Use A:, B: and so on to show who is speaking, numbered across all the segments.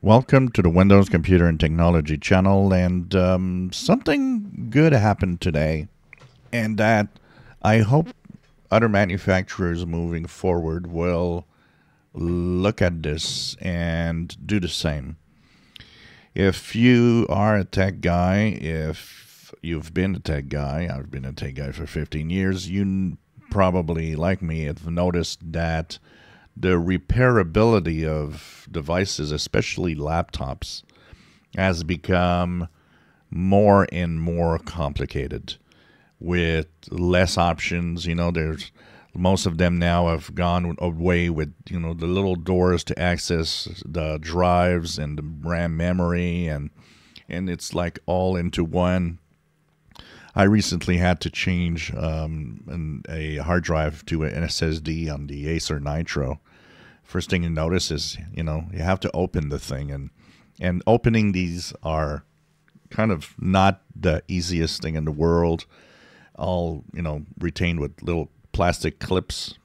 A: Welcome to the Windows Computer and Technology channel, and something good happened today, and that I hope other manufacturers moving forward will look at this and do the same. If you are a tech guy, if you've been a tech guy, I've been a tech guy for 15 years, you probably, like me, have noticed that the repairability of devices, especially laptops, has become more and more complicated with less options. There's most of them now have gone away with, the little doors to access the drives and the RAM memory, and it's like all into one. I recently had to change a hard drive to an SSD on the Acer Nitro. First thing you notice is, you have to open the thing, and opening these are kind of not the easiest thing in the world. All, retained with little plastic clips.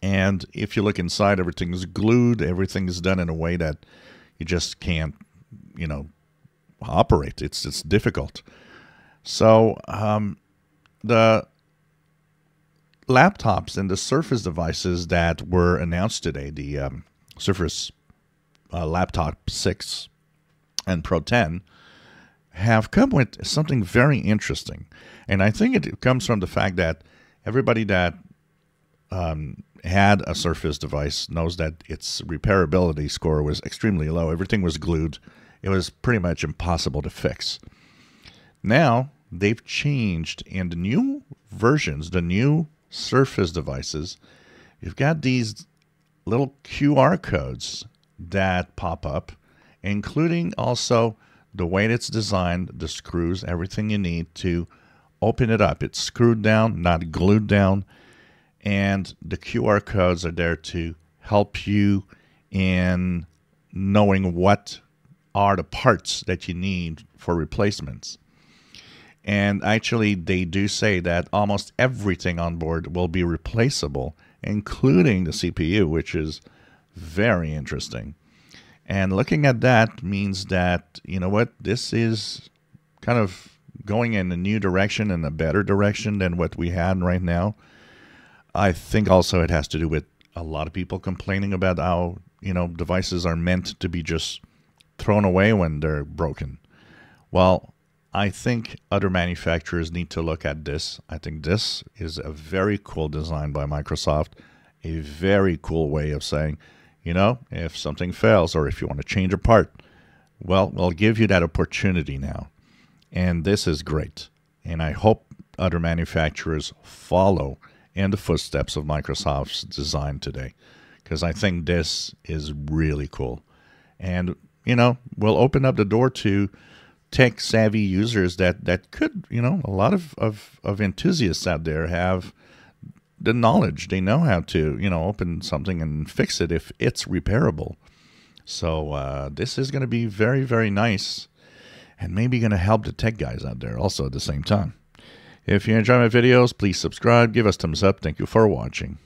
A: And if you look inside, everything's glued. Everything's done in a way that you just can't, operate. It's difficult. So the laptops and the Surface devices that were announced today, the Surface Laptop 6 and Pro 10, have come with something very interesting. And I think it comes from the fact that everybody that had a Surface device knows that its repairability score was extremely low. Everything was glued. It was pretty much impossible to fix. Now, they've changed in the new versions, the new Surface devices. You've got these little QR codes that pop up, including also the way it's designed, the screws, everything you need to open it up. It's screwed down, not glued down, and the QR codes are there to help you in knowing what are the parts that you need for replacements. And actually, they do say that almost everything on board will be replaceable, including the CPU, which is very interesting. And looking at that means that, this is kind of going in a new direction and a better direction than what we had right now. I think also it has to do with a lot of people complaining about how, devices are meant to be just thrown away when they're broken. Well, I think other manufacturers need to look at this. I think this is a very cool design by Microsoft, a very cool way of saying, if something fails or if you want to change a part, well, we'll give you that opportunity now. And this is great. And I hope other manufacturers follow in the footsteps of Microsoft's design today, because I think this is really cool. And, we'll open up the door to tech-savvy users that could, a lot of enthusiasts out there have the knowledge. They know how to, open something and fix it if it's repairable. So this is going to be very, very nice, and maybe going to help the tech guys out there also at the same time. If you enjoy my videos, please subscribe, give us thumbs up. Thank you for watching.